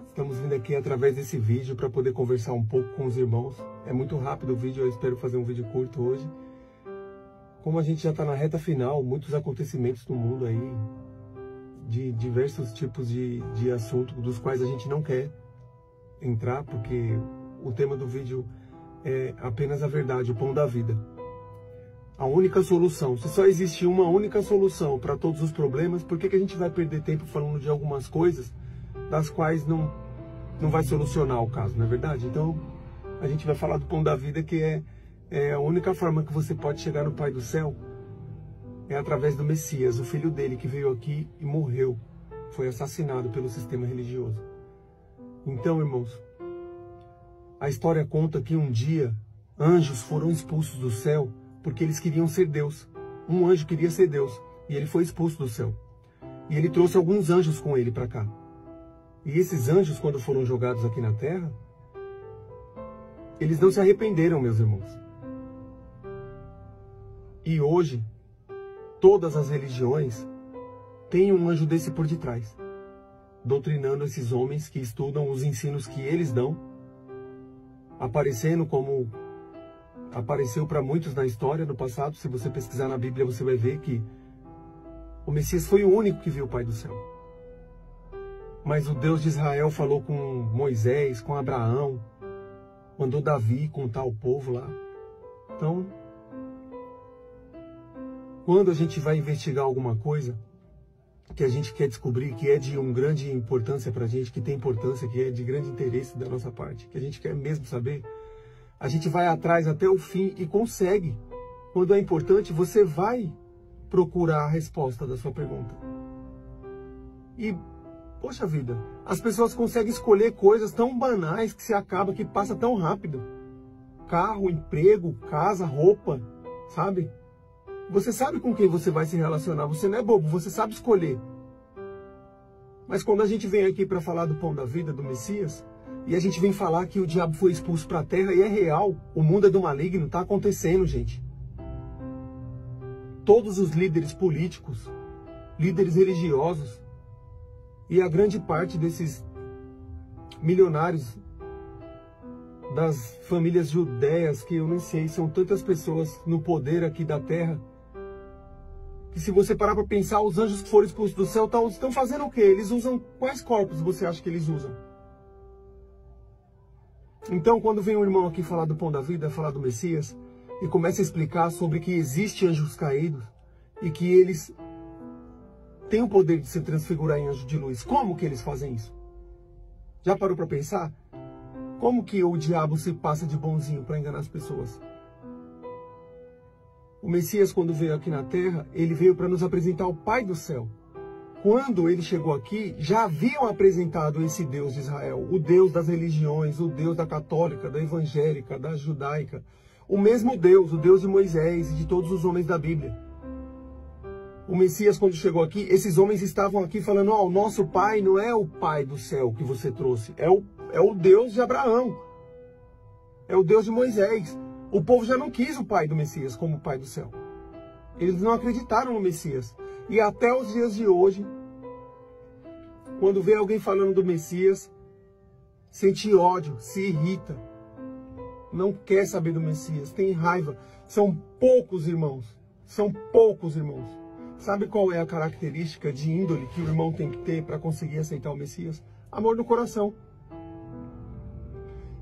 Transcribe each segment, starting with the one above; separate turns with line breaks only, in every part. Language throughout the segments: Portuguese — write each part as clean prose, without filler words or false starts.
Estamos vindo aqui através desse vídeo para poder conversar um pouco com os irmãos. É muito rápido o vídeo, eu espero fazer um vídeo curto hoje. Como a gente já está na reta final, muitos acontecimentos no mundo aí, de diversos tipos de assuntos, dos quais a gente não quer entrar, porque o tema do vídeo é apenas a verdade, o pão da vida. A única solução. Se só existe uma única solução para todos os problemas, por que a gente vai perder tempo falando de algumas coisas das quais não vai solucionar o caso, não é verdade? Então, a gente vai falar do pão da vida, que é a única forma que você pode chegar no Pai do Céu, é através do Messias, o filho dele que veio aqui e morreu, foi assassinado pelo sistema religioso. Então, irmãos, a história conta que um dia anjos foram expulsos do céu porque eles queriam ser Deus. Um anjo queria ser Deus e ele foi expulso do céu. E ele trouxe alguns anjos com ele para cá. E esses anjos, quando foram jogados aqui na terra, eles não se arrependeram, meus irmãos. E hoje, todas as religiões têm um anjo desse por detrás, doutrinando esses homens que estudam os ensinos que eles dão, aparecendo como apareceu para muitos na história, no passado. Se você pesquisar na Bíblia, você vai ver que o Messias foi o único que viu o Pai do Céu. Mas o Deus de Israel falou com Moisés, com Abraão, mandou Davi contar ao povo lá. Então, quando a gente vai investigar alguma coisa que a gente quer descobrir, que é de uma grande importância para a gente, que tem importância, que é de grande interesse da nossa parte, que a gente quer mesmo saber, a gente vai atrás até o fim e consegue. Quando é importante, você vai procurar a resposta da sua pergunta. E, poxa vida, as pessoas conseguem escolher coisas tão banais que se acaba, que passa tão rápido. Carro, emprego, casa, roupa, sabe? Você sabe com quem você vai se relacionar, você não é bobo, você sabe escolher. Mas quando a gente vem aqui para falar do pão da vida, do Messias, e a gente vem falar que o diabo foi expulso para a terra, e é real, o mundo é do maligno, está acontecendo, gente. Todos os líderes políticos, líderes religiosos, e a grande parte desses milionários das famílias judeias, que eu nem sei, são tantas pessoas no poder aqui da terra, que se você parar para pensar, os anjos que foram expulsos do céu estão fazendo o quê? Eles usam quais corpos você acha que eles usam? Então, quando vem um irmão aqui falar do pão da vida, falar do Messias, e começa a explicar sobre que existe anjos caídos, e que eles têm o poder de se transfigurar em anjo de luz, como que eles fazem isso? Já parou para pensar? Como que o diabo se passa de bonzinho para enganar as pessoas? O Messias, quando veio aqui na terra, ele veio para nos apresentar o Pai do Céu. Quando ele chegou aqui, já haviam apresentado esse Deus de Israel, o Deus das religiões, o Deus da católica, da evangélica, da judaica. O mesmo Deus, o Deus de Moisés e de todos os homens da Bíblia. O Messias, quando chegou aqui, esses homens estavam aqui falando, o nosso pai não é o Pai do céu que você trouxe, é o Deus de Abraão, é o Deus de Moisés. O povo já não quis o pai do Messias como o Pai do céu. Eles não acreditaram no Messias. E até os dias de hoje, quando vê alguém falando do Messias, sente ódio, se irrita, não quer saber do Messias, tem raiva. São poucos irmãos, são poucos irmãos. Sabe qual é a característica de índole que o irmão tem que ter para conseguir aceitar o Messias? Amor no coração.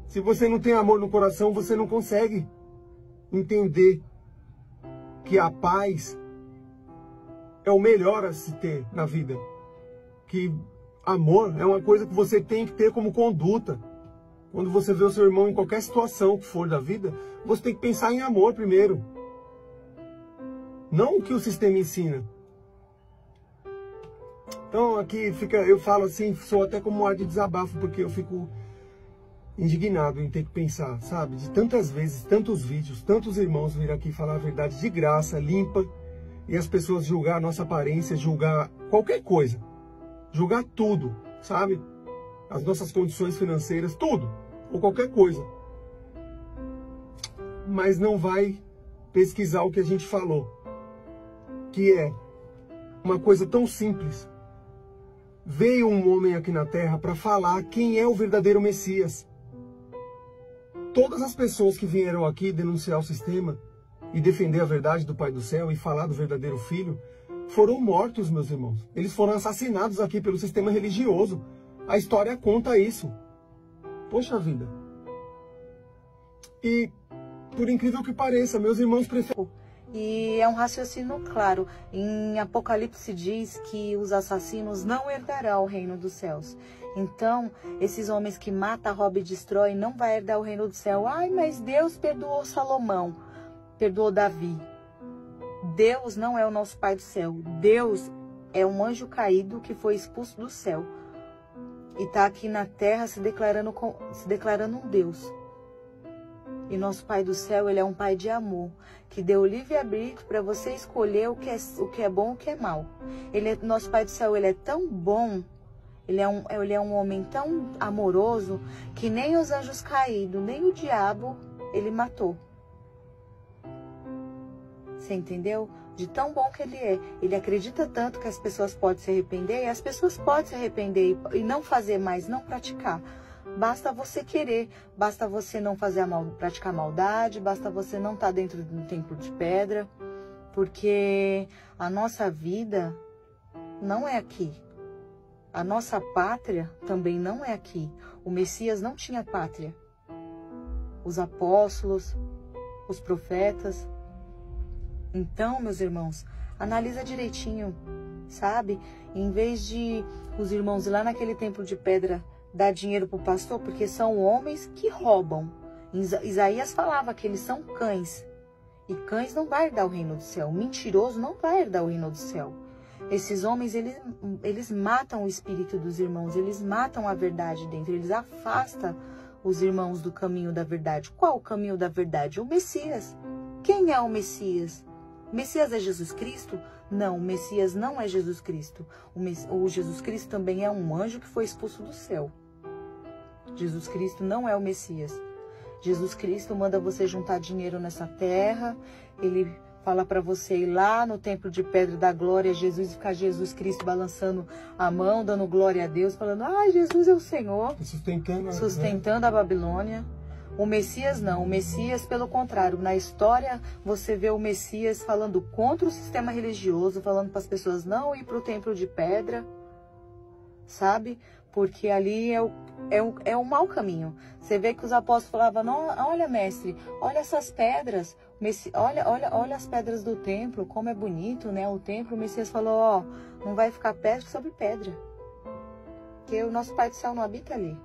Se você não tem amor no coração, você não consegue entender que a paz é o melhor a se ter na vida. Que amor é uma coisa que você tem que ter como conduta. Quando você vê o seu irmão em qualquer situação que for da vida, você tem que pensar em amor primeiro. Não o que o sistema ensina. Então aqui eu falo assim, sou até como um ar de desabafo, porque eu fico indignado em ter que pensar, sabe? De tantas vezes, tantos vídeos, tantos irmãos vir aqui falar a verdade de graça, limpa, e as pessoas julgar a nossa aparência, julgar qualquer coisa, julgar tudo, sabe? As nossas condições financeiras, tudo, ou qualquer coisa. Mas não vai pesquisar o que a gente falou, que é uma coisa tão simples, veio um homem aqui na Terra para falar quem é o verdadeiro Messias. Todas as pessoas que vieram aqui denunciar o sistema e defender a verdade do Pai do Céu e falar do verdadeiro Filho, foram mortos, meus irmãos. Eles foram assassinados aqui pelo sistema religioso. A história conta isso. Poxa vida. E, por incrível que pareça, meus irmãos preferem...
E é um raciocínio claro. Em Apocalipse diz que os assassinos não herdarão o reino dos céus. Então, esses homens que matam, roubam e destroem não vão herdar o reino do céu. Ai, mas Deus perdoou Salomão, perdoou Davi. Deus não é o nosso Pai do céu. Deus é um anjo caído que foi expulso do céu. E está aqui na terra se declarando um Deus. E nosso Pai do céu, ele é um Pai de amor, que deu o livre-arbítrio para você escolher o que é bom e o que é mal. Nosso Pai do céu, ele é tão bom, ele é um homem tão amoroso, que nem os anjos caídos, nem o diabo, ele matou. Você entendeu? De tão bom que ele é. Ele acredita tanto que as pessoas podem se arrepender, e as pessoas podem se arrepender e não fazer mais, não praticar. Basta você querer, basta você não praticar maldade, basta você não estar dentro de um templo de pedra, porque a nossa vida não é aqui. A nossa pátria também não é aqui. O Messias não tinha pátria. Os apóstolos, os profetas. Então, meus irmãos, analisa direitinho, sabe? Em vez de os irmãos ir lá naquele templo de pedra dar dinheiro para o pastor, porque são homens que roubam. Isaías falava que eles são cães. E cães não vai herdar o reino do céu. Mentiroso não vai herdar o reino do céu. Esses homens, eles matam o espírito dos irmãos. Eles matam a verdade dentro. Eles afastam os irmãos do caminho da verdade. Qual o caminho da verdade? O Messias. Quem é o Messias? O Messias é Jesus Cristo? Não, o Messias não é Jesus Cristo. O Jesus Cristo também é um anjo que foi expulso do céu. Jesus Cristo não é o Messias. Jesus Cristo manda você juntar dinheiro nessa terra. Ele fala para você ir lá no templo de pedra da glória, Jesus, ficar Jesus Cristo balançando a mão, dando glória a Deus, falando, ai, Jesus é o Senhor. Sustentando a Babilônia. O Messias não, o Messias pelo contrário, na história você vê o Messias falando contra o sistema religioso, falando para as pessoas não ir para o templo de pedra, sabe? Porque ali é um mau caminho. Você vê que os apóstolos falavam, não, olha mestre, olha essas pedras, olha as pedras do templo, como é bonito, né? O templo, o Messias falou, ó, não vai ficar pedra sobre pedra, porque o nosso Pai do Céu não habita ali.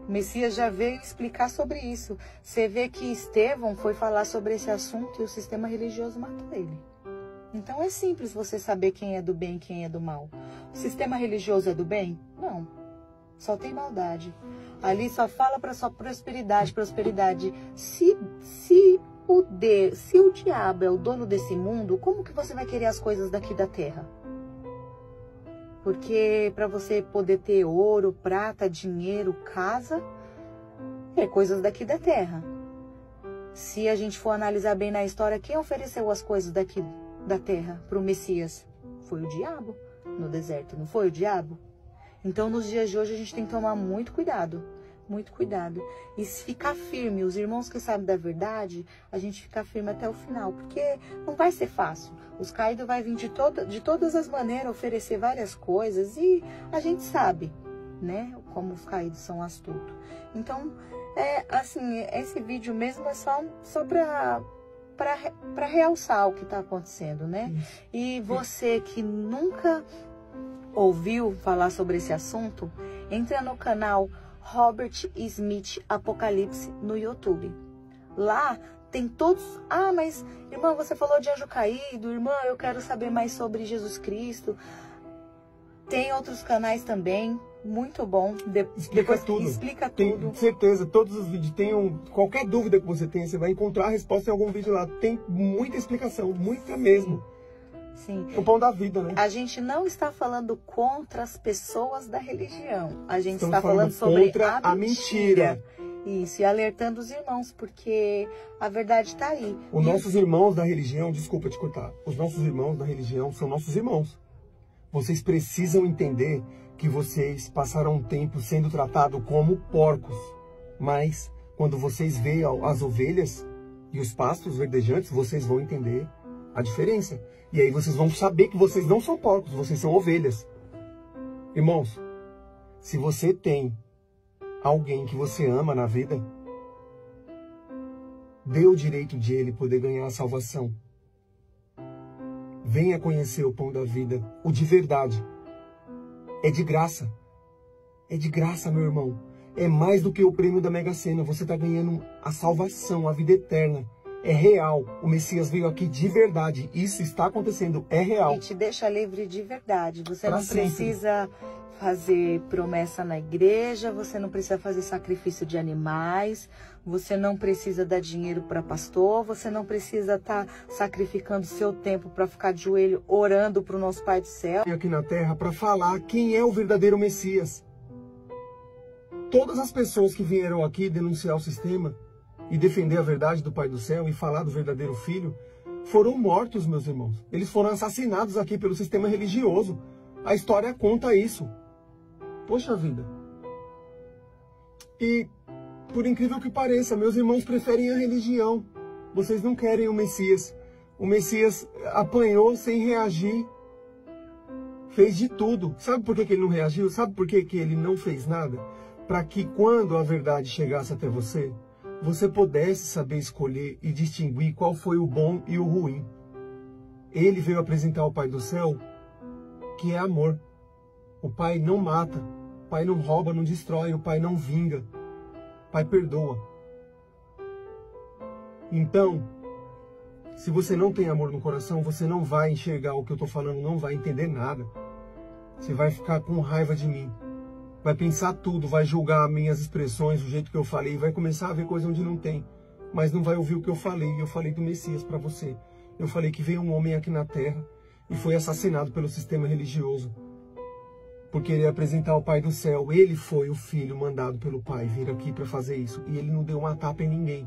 O Messias já veio explicar sobre isso. Você vê que Estevão foi falar sobre esse assunto e o sistema religioso matou ele. Então é simples você saber quem é do bem e quem é do mal. O sistema religioso é do bem? Não. Só tem maldade. Ali só fala para sua prosperidade. Se o diabo é o dono desse mundo, como que você vai querer as coisas daqui da terra? Porque para você poder ter ouro, prata, dinheiro, casa, é coisas daqui da terra. Se a gente for analisar bem na história, quem ofereceu as coisas daqui da terra para o Messias? Foi o diabo no deserto, não foi o diabo? Então, nos dias de hoje, a gente tem que tomar muito cuidado. Muito cuidado. E se ficar firme, os irmãos que sabem da verdade, a gente ficar firme até o final. Porque não vai ser fácil. Os caídos vão vir de todas as maneiras oferecer várias coisas. E a gente sabe, né? Como os caídos são astutos. Então, assim, esse vídeo mesmo é só para realçar o que está acontecendo, né? E você que nunca ouviu falar sobre esse assunto, entra no canal Robert Smith Apocalipse no YouTube. Lá tem todos... Ah, mas irmã, você falou de anjo caído. Irmã, eu quero saber mais sobre Jesus Cristo. Tem outros canais também, muito bom.
Explica tudo.
Explica tudo.
Tenho certeza, todos os vídeos qualquer dúvida que você tenha, você vai encontrar a resposta em algum vídeo lá. Tem muita explicação, muita mesmo.
Sim.
O pão da vida, né?
A gente não está falando contra as pessoas da religião. A gente
Estamos
está falando sobre
contra a mentira.
Isso, e alertando os irmãos, porque a verdade está aí.
Os nossos irmãos da religião, desculpa te cortar, os nossos irmãos da religião são nossos irmãos. Vocês precisam entender que vocês passaram um tempo sendo tratados como porcos, mas quando vocês veem as ovelhas e os pastos verdejantes, vocês vão entender a diferença. E aí vocês vão saber que vocês não são porcos, vocês são ovelhas. Irmãos, se você tem alguém que você ama na vida, dê o direito de ele poder ganhar a salvação. Venha conhecer o pão da vida, o de verdade. É de graça. É de graça, meu irmão. É mais do que o prêmio da Mega Sena. Você está ganhando a salvação, a vida eterna. É real. O Messias veio aqui de verdade. Isso está acontecendo. É real.
E te deixa livre de verdade. Você
Pra
não
sempre.
precisa fazer promessa na igreja. Você não precisa fazer sacrifício de animais. Você não precisa dar dinheiro para pastor. Você não precisa estar sacrificando seu tempo para ficar de joelho orando para o nosso Pai do Céu.
Aqui na Terra para falar quem é o verdadeiro Messias. Todas as pessoas que vieram aqui denunciar o sistema e defender a verdade do Pai do Céu e falar do verdadeiro Filho, foram mortos, meus irmãos. Eles foram assassinados aqui pelo sistema religioso. A história conta isso. Poxa vida. E, por incrível que pareça, meus irmãos preferem a religião. Vocês não querem o Messias. O Messias apanhou sem reagir. Fez de tudo. Sabe por que ele não reagiu? Sabe por que ele não fez nada? Para que quando a verdade chegasse até você, você pudesse saber escolher e distinguir qual foi o bom e o ruim. Ele veio apresentar ao Pai do Céu, que é amor. O Pai não mata, o Pai não rouba, não destrói, o Pai não vinga, o Pai perdoa. Então, se você não tem amor no coração, você não vai enxergar o que eu estou falando, não vai entender nada. Você vai ficar com raiva de mim. Vai pensar tudo, vai julgar minhas expressões, o jeito que eu falei, vai começar a ver coisa onde não tem. Mas não vai ouvir o que eu falei. Eu falei do Messias para você. Eu falei que veio um homem aqui na Terra e foi assassinado pelo sistema religioso. Porque ele ia apresentar o Pai do Céu. Ele foi o Filho mandado pelo Pai vir aqui para fazer isso. E ele não deu uma tapa em ninguém.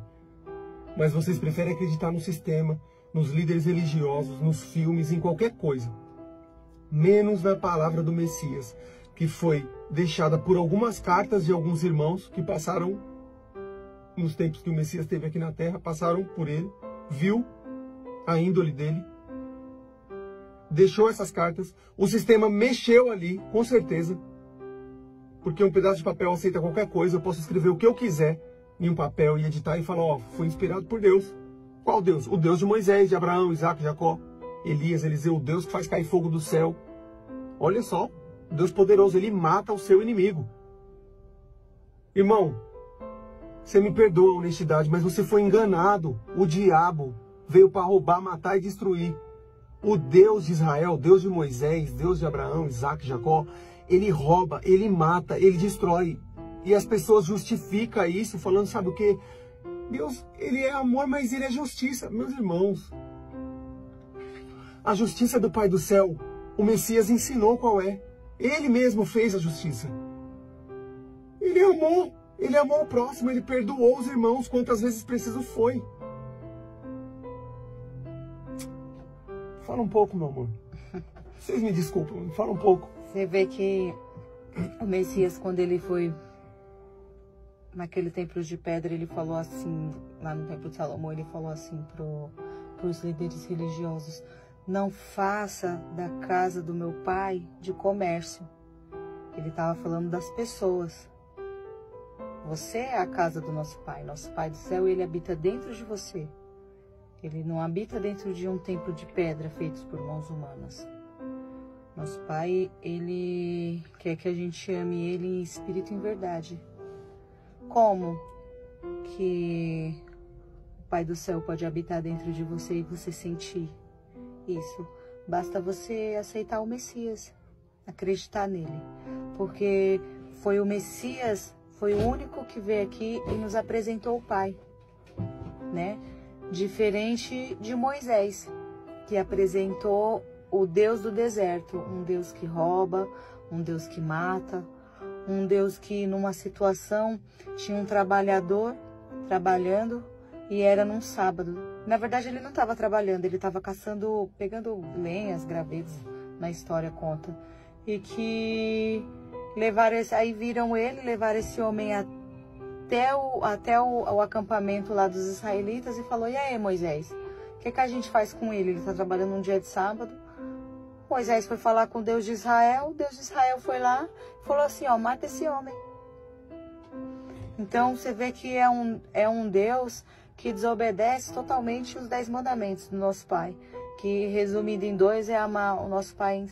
Mas vocês preferem acreditar no sistema, nos líderes religiosos, nos filmes, em qualquer coisa. Menos na palavra do Messias, que foi deixada por algumas cartas de alguns irmãos que passaram, nos tempos que o Messias esteve aqui na Terra, passaram por ele, viu a índole dele, deixou essas cartas, o sistema mexeu ali, com certeza, porque um pedaço de papel aceita qualquer coisa, eu posso escrever o que eu quiser em um papel e editar e falar, ó, foi inspirado por Deus. Qual Deus? O Deus de Moisés, de Abraão, Isaac, Jacó, Elias, Eliseu, o Deus que faz cair fogo do céu. Olha só, Deus poderoso, ele mata o seu inimigo. Irmão, você me perdoa a honestidade, mas você foi enganado. O diabo veio para roubar, matar e destruir. O Deus de Israel, Deus de Moisés, Deus de Abraão, Isaac, Jacó, ele rouba, ele mata, ele destrói. E as pessoas justificam isso falando, sabe o quê? Deus, ele é amor, mas ele é justiça. Meus irmãos, a justiça do Pai do Céu, o Messias ensinou qual é. Ele mesmo fez a justiça. Ele amou o próximo, ele perdoou os irmãos quantas vezes preciso foi. Fala um pouco, meu amor. Vocês me desculpam, fala um pouco.
Você vê que o Messias, quando ele foi naquele templo de pedra, ele falou assim, lá no templo de Salomão, ele falou assim para os líderes religiosos: não faça da casa do meu pai de comércio. Ele estava falando das pessoas. Você é a casa do nosso pai. Nosso Pai do Céu, ele habita dentro de você. Ele não habita dentro de um templo de pedra feitos por mãos humanas. Nosso Pai, ele quer que a gente ame ele em espírito e em verdade. Como que o Pai do Céu pode habitar dentro de você e você sentir isso? Basta você aceitar o Messias, acreditar nele. Porque foi o Messias, foi o único que veio aqui e nos apresentou o Pai, né? Diferente de Moisés, que apresentou o Deus do deserto, um Deus que rouba, um Deus que mata, um Deus que numa situação tinha um trabalhador trabalhando e era num sábado. Na verdade ele não estava trabalhando, ele estava caçando, pegando lenhas, gravetos, na história conta. e que aí viram ele, levaram esse homem até o acampamento lá dos israelitas e falou: e aí, Moisés, o que a gente faz com ele? Ele está trabalhando um dia de sábado. Moisés foi falar com Deus de Israel foi lá e falou assim: ó, mata esse homem. Então você vê que é um Deus que desobedece totalmente os 10 mandamentos do nosso Pai, que resumido em 2 é amar o nosso Pai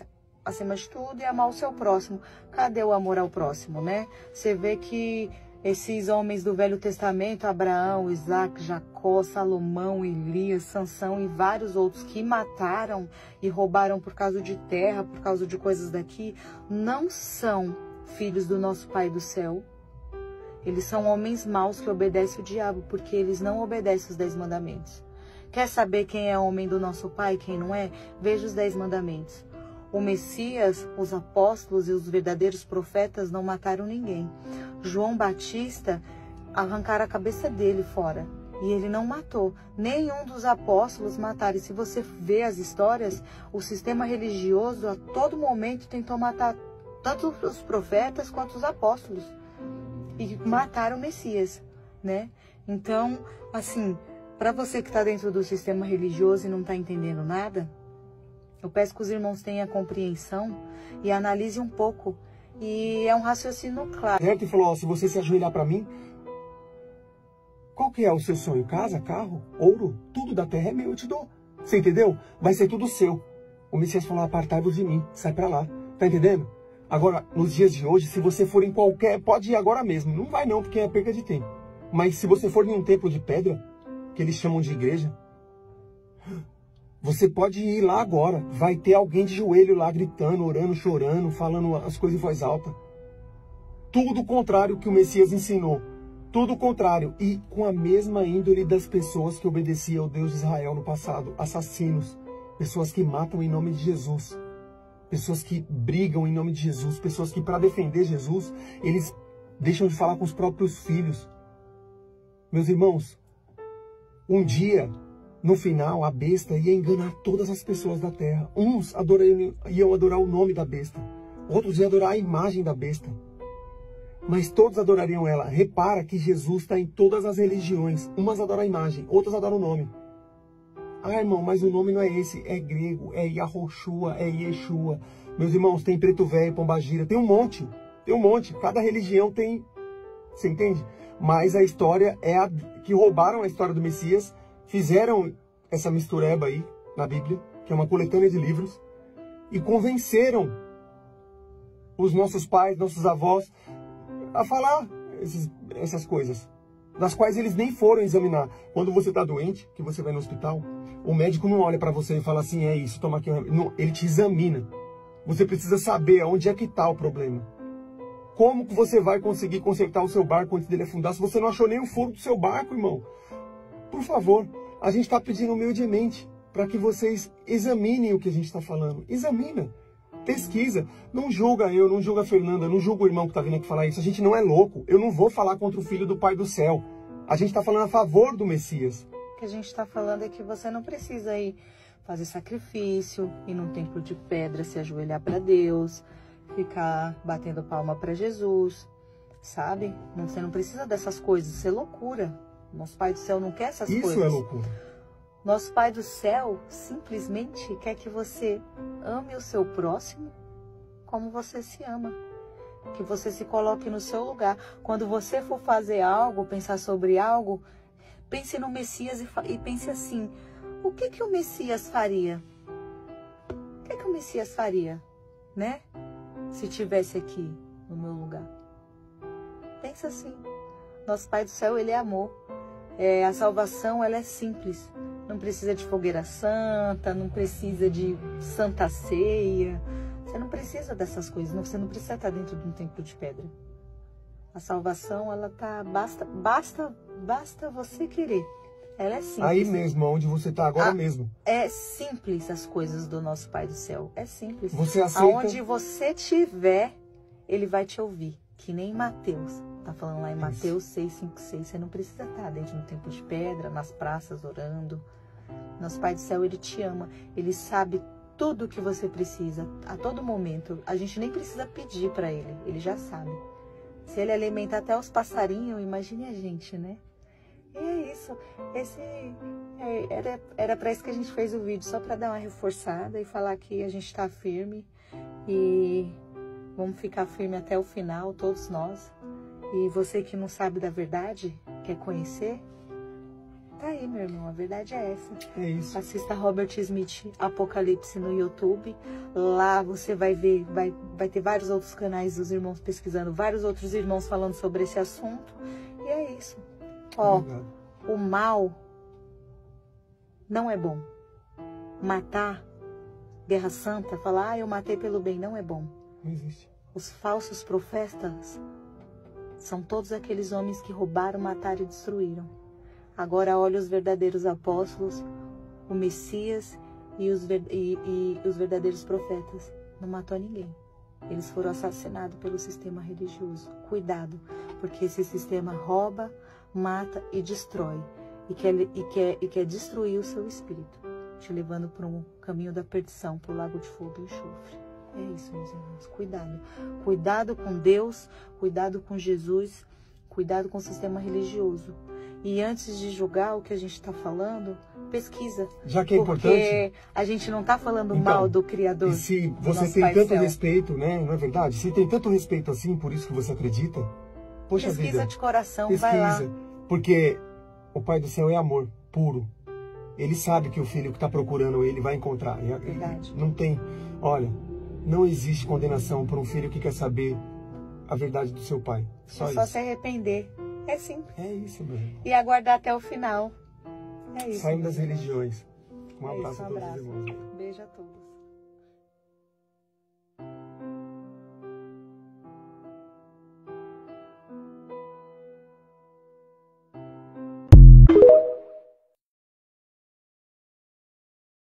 acima de tudo e amar o seu próximo. Cadê o amor ao próximo, né? Você vê que esses homens do Velho Testamento, Abraão, Isaac, Jacó, Salomão, Elias, Sansão e vários outros que mataram e roubaram por causa de terra, por causa de coisas daqui, não são filhos do nosso Pai do céu. Eles são homens maus que obedecem o diabo, porque eles não obedecem os 10 mandamentos. Quer saber quem é homem do nosso Pai e quem não é? Veja os 10 mandamentos. O Messias, os apóstolos e os verdadeiros profetas não mataram ninguém. João Batista, arrancaram a cabeça dele fora. E ele não matou. Nenhum dos apóstolos mataram. E se você vê as histórias, o sistema religioso a todo momento tentou matar tanto os profetas quanto os apóstolos. E mataram o Messias, né? Então, assim, para você que está dentro do sistema religioso e não está entendendo nada, eu peço que os irmãos tenham compreensão e analise um pouco. E é um raciocínio claro.
Certo, e falou: ó, se você se ajoelhar para mim, qual que é o seu sonho? Casa, carro, ouro, tudo da terra é meu, eu te dou. Você entendeu? Vai ser tudo seu. O Messias falou: apartai-vos de mim, sai para lá. Tá entendendo? Agora, nos dias de hoje, se você for em qualquer... Pode ir agora mesmo. Não vai não, porque é perda de tempo. Mas se você for em um templo de pedra, que eles chamam de igreja, você pode ir lá agora. Vai ter alguém de joelho lá, gritando, orando, chorando, falando as coisas em voz alta. Tudo o contrário que o Messias ensinou. Tudo o contrário. E com a mesma índole das pessoas que obedeciam ao Deus de Israel no passado. Assassinos. Pessoas que matam em nome de Jesus. Pessoas que brigam em nome de Jesus, pessoas que, para defender Jesus, eles deixam de falar com os próprios filhos. Meus irmãos, um dia, no final, a besta ia enganar todas as pessoas da terra. Uns iam adorar o nome da besta, outros iam adorar a imagem da besta. Mas todos adorariam ela. Repara que Jesus está em todas as religiões. Umas adoram a imagem, outras adoram o nome. Ah, irmão, mas o nome não é esse, é grego, é Yahoshua, é Yeshua. Meus irmãos, tem Preto Velho, Pombagira, tem um monte. Cada religião tem, você entende? Mas a história é a que roubaram a história do Messias, fizeram essa mistureba aí na Bíblia, que é uma coletânea de livros, e convenceram os nossos pais, nossos avós, a falar essas coisas, das quais eles nem foram examinar. Quando você está doente, que você vai no hospital, o médico não olha para você e fala assim: é isso, toma aqui. Não, ele te examina. Você precisa saber onde é que está o problema. Como que você vai conseguir consertar o seu barco antes dele afundar se você não achou nem o furo do seu barco, irmão? Por favor, a gente está pedindo humildemente para que vocês examinem o que a gente está falando. Examina, pesquisa. Não julga eu, não julga a Fernanda, não julga o irmão que está vindo aqui falar isso. A gente não é louco. Eu não vou falar contra o Filho do Pai do Céu. A gente está falando a favor do Messias.
O que a gente está falando é que você não precisa ir fazer sacrifício, ir num templo de pedra, se ajoelhar para Deus, ficar batendo palma para Jesus, sabe? Você não precisa dessas coisas, isso é loucura. Nosso Pai do Céu não quer essas coisas.
Isso é loucura.
Nosso Pai do Céu simplesmente quer que você ame o seu próximo como você se ama. Que você se coloque no seu lugar. Quando você for fazer algo, pensar sobre algo, pense no Messias e pense assim: o que o Messias faria? O que o Messias faria, né? Se estivesse aqui no meu lugar. Pensa assim. Nosso Pai do Céu, Ele é amor. A salvação, ela é simples. Não precisa de fogueira santa, não precisa de santa ceia. Você não precisa dessas coisas. Você não precisa estar dentro de um templo de pedra. A salvação, ela tá... Basta você querer. Ela é simples.
Aí mesmo, onde você está agora mesmo.
É simples as coisas do nosso Pai do Céu. É simples.
Você aceita?
Aonde você estiver, Ele vai te ouvir. Que nem Mateus. Tá falando lá em Mateus 6:5-6. Você não precisa estar dentro do templo de pedra, nas praças, orando. Nosso Pai do Céu, Ele te ama. Ele sabe tudo que você precisa, a todo momento. A gente nem precisa pedir para ele já sabe. Se ele alimenta até os passarinhos, imagine a gente, né? E é isso. Era para isso que a gente fez o vídeo, só para dar uma reforçada e falar que a gente está firme e vamos ficar firme até o final, todos nós. E você que não sabe da verdade, quer conhecer, tá aí, meu irmão, a verdade é essa.
É isso.
Assista Robert Smith Apocalipse no YouTube. Lá você vai ver, vai ter vários outros canais dos irmãos pesquisando, vários outros irmãos falando sobre esse assunto. E é isso. Ó, o mal não é bom. Matar, guerra santa, falar, eu matei pelo bem, não é bom.
Não existe.
Os falsos profetas são todos aqueles homens que roubaram, mataram e destruíram. Agora olha os verdadeiros apóstolos, o Messias e os verdadeiros profetas. Não matou ninguém. Eles foram assassinados pelo sistema religioso. Cuidado, porque esse sistema rouba, mata e destrói. E quer destruir o seu espírito, te levando para um caminho da perdição, para o lago de fogo e enxofre. É isso, meus irmãos. Cuidado. Cuidado com Deus, cuidado com Jesus, cuidado com o sistema religioso. E antes de julgar o que a gente está falando, pesquisa.
Já que é importante.
Porque a gente não está falando
então,
mal do Criador.
E se você tem tanto respeito, né? Não é verdade? Se tem tanto respeito assim, por isso que você acredita, poxa vida.
Pesquisa de coração,
pesquisa,
vai lá.
Porque o Pai do Céu é amor puro. Ele sabe que o filho que está procurando ele vai encontrar.
Verdade.
Não tem. Olha, não existe condenação para um filho que quer saber a verdade do seu pai. Só
só se arrepender. É simples.
É isso, meu irmão.
E aguardar até o final. É isso.
Saindo das religiões. Um abraço
isso,
a todos os irmãos.
Beijo a todos.